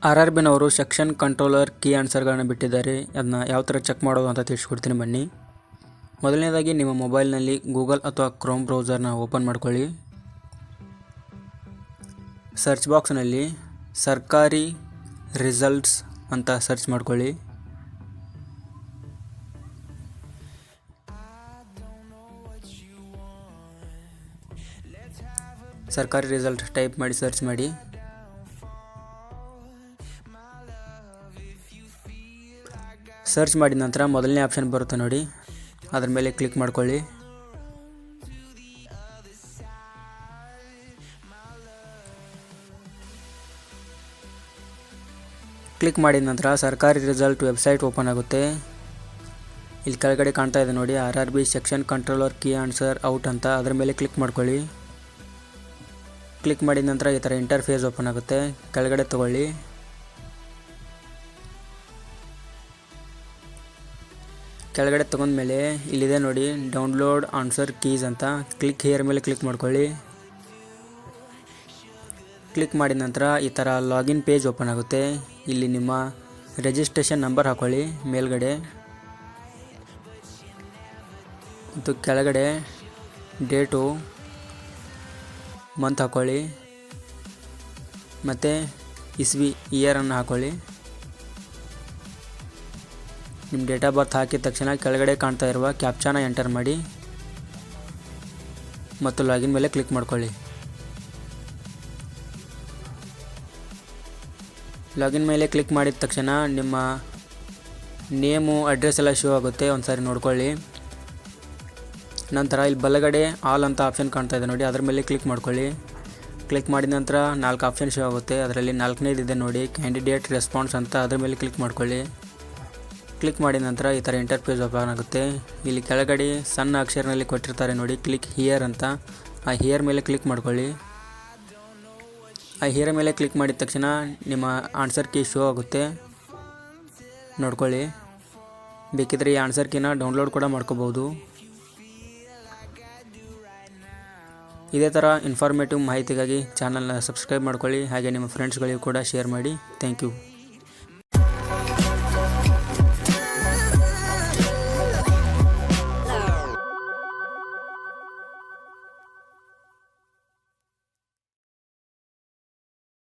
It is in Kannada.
RRBನವರು ಸೆಕ್ಷನ್ ಕಂಟ್ರೋಲರ್ ಕೀ ಆನ್ಸರ್ಗಳನ್ನು ಬಿಟ್ಟಿದ್ದಾರೆ. ಅದನ್ನ ಯಾವ ಥರ ಚೆಕ್ ಮಾಡೋದು ಅಂತ ತಿಳಿಸ್ಕೊಡ್ತೀನಿ ಬನ್ನಿ. ಮೊದಲನೇದಾಗಿ ನಿಮ್ಮ ಮೊಬೈಲ್ನಲ್ಲಿ ಗೂಗಲ್ ಅಥವಾ ಕ್ರೋಮ್ ಬ್ರೌಸರ್ನ ಓಪನ್ ಮಾಡ್ಕೊಳ್ಳಿ. ಸರ್ಚ್ ಬಾಕ್ಸ್ನಲ್ಲಿ ಸರ್ಕಾರಿ ರಿಸಲ್ಟ್ಸ್ ಅಂತ ಸರ್ಚ್ ಮಾಡ್ಕೊಳ್ಳಿ. ಸರ್ಕಾರಿ ರಿಸಲ್ಟ್ ಟೈಪ್ ಮಾಡಿ ಸರ್ಚ್ ಮಾಡಿ. ಸರ್ಚ್ ಮಾಡಿದ ನಂತರ ಮೊದಲನೇ ಆಪ್ಷನ್ ಬರುತ್ತೆ ನೋಡಿ, ಅದ್ರ ಮೇಲೆ ಕ್ಲಿಕ್ ಮಾಡ್ಕೊಳ್ಳಿ. ಕ್ಲಿಕ್ ಮಾಡಿದ ನಂತರ ಸರ್ಕಾರಿ ರಿಸಲ್ಟ್ ವೆಬ್ಸೈಟ್ ಓಪನ್ ಆಗುತ್ತೆ. ಇಲ್ಲಿ ಕೆಳಗಡೆ ಕಾಣ್ತಾ ಇದೆ ನೋಡಿ, RRB section controller key answer out ಅಂತ, ಅದ್ರ ಮೇಲೆ ಕ್ಲಿಕ್ ಮಾಡ್ಕೊಳ್ಳಿ. ಕ್ಲಿಕ್ ಮಾಡಿದ ನಂತರ ಈ ಥರ ಇಂಟರ್ಫೇಸ್ ಓಪನ್ ಆಗುತ್ತೆ. ಕೆಳಗಡೆ ತಗೊಳ್ಳಿ. ಕೆಳಗಡೆ ತಗೊಂಡ್ಮೇಲೆ ಇಲ್ಲಿದೆ ನೋಡಿ ಡೌನ್ಲೋಡ್ ಆನ್ಸರ್ ಕೀಸ್ ಅಂತ, ಕ್ಲಿಕ್ ಹಿಯರ್ ಮೇಲೆ ಕ್ಲಿಕ್ ಮಾಡ್ಕೊಳ್ಳಿ. ಕ್ಲಿಕ್ ಮಾಡಿದ ನಂತರ ಈ ಥರ ಲಾಗಿನ್ ಪೇಜ್ ಓಪನ್ ಆಗುತ್ತೆ. ಇಲ್ಲಿ ನಿಮ್ಮ ರಿಜಿಸ್ಟ್ರೇಷನ್ ನಂಬರ್ ಹಾಕೊಳ್ಳಿ ಮೇಲ್ಗಡೆ, ಮತ್ತು ಕೆಳಗಡೆ ಡೇಟು ಮಂತ್ ಹಾಕೊಳ್ಳಿ, ಮತ್ತು ಇಸ್ವಿ ಇಯರನ್ನು ಹಾಕೊಳ್ಳಿ. ನಿಮ್ಮ ಡೇಟ್ ಆಫ್ ಬರ್ತ್ ಹಾಕಿದ ತಕ್ಷಣ ಕೆಳಗಡೆ ಕಾಣ್ತಾ ಇರುವ ಕ್ಯಾಪ್ಚಾನ ಎಂಟರ್ ಮಾಡಿ ಮತ್ತು ಲಾಗಿನ್ ಮೇಲೆ ಕ್ಲಿಕ್ ಮಾಡ್ಕೊಳ್ಳಿ. ಲಾಗಿನ್ ಮೇಲೆ ಕ್ಲಿಕ್ ಮಾಡಿದ ತಕ್ಷಣ ನಿಮ್ಮ ನೇಮು ಅಡ್ರೆಸ್ ಎಲ್ಲ ಶೋ ಆಗುತ್ತೆ, ಒಂದು ಸಾರಿ ನೋಡ್ಕೊಳ್ಳಿ. ನಂತರ ಇಲ್ಲಿ ಬಲಗಡೆ ಆಲ್ ಅಂತ ಆಪ್ಷನ್ ಕಾಣ್ತಾ ಇದೆ ನೋಡಿ, ಅದ್ರ ಮೇಲೆ ಕ್ಲಿಕ್ ಮಾಡ್ಕೊಳ್ಳಿ. ಕ್ಲಿಕ್ ಮಾಡಿದ ನಂತರ 4 ಆಪ್ಷನ್ ಶೋ ಆಗುತ್ತೆ. ಅದರಲ್ಲಿ 4ನೇದು ಇದೆ ನೋಡಿ ಕ್ಯಾಂಡಿಡೇಟ್ ರೆಸ್ಪಾನ್ಸ್ ಅಂತ, ಅದ್ರ ಮೇಲೆ ಕ್ಲಿಕ್ ಮಾಡ್ಕೊಳ್ಳಿ. ಕ್ಲಿಕ್ ಮಾಡಿದ ನಂತರ ಈ ಥರ ಇಂಟರ್ಫೇಸ್ ಓಪನ್ ಆಗುತ್ತೆ. ಇಲ್ಲಿ ಕೆಳಗಡೆ ಸಣ್ಣ ಅಕ್ಷರನಲ್ಲಿ ಕೊಟ್ಟಿರ್ತಾರೆ ನೋಡಿ ಕ್ಲಿಕ್ ಹಿಯರ್ ಅಂತ, ಆ ಹಿಯರ್ ಮೇಲೆ ಕ್ಲಿಕ್ ಮಾಡ್ಕೊಳ್ಳಿ. ಆ ಹಿಯರ್ ಮೇಲೆ ಕ್ಲಿಕ್ ಮಾಡಿದ ತಕ್ಷಣ ನಿಮ್ಮ ಆನ್ಸರ್ ಕೀ ಶೋ ಆಗುತ್ತೆ, ನೋಡ್ಕೊಳ್ಳಿ. ಬೇಕಿದ್ರೆ ಈ ಆನ್ಸರ್ ಕೀನ ಡೌನ್ಲೋಡ್ ಕೂಡ ಮಾಡ್ಕೋಬೋದು. ಇದೇ ಥರ ಇನ್ಫಾರ್ಮೇಟಿವ್ ಮಾಹಿತಿಗಾಗಿ ಚಾನಲ್ನ ಸಬ್ಸ್ಕ್ರೈಬ್ ಮಾಡ್ಕೊಳ್ಳಿ, ಹಾಗೆ ನಿಮ್ಮ ಫ್ರೆಂಡ್ಸ್ಗಳಿಗೂ ಕೂಡ ಶೇರ್ ಮಾಡಿ. Thank you.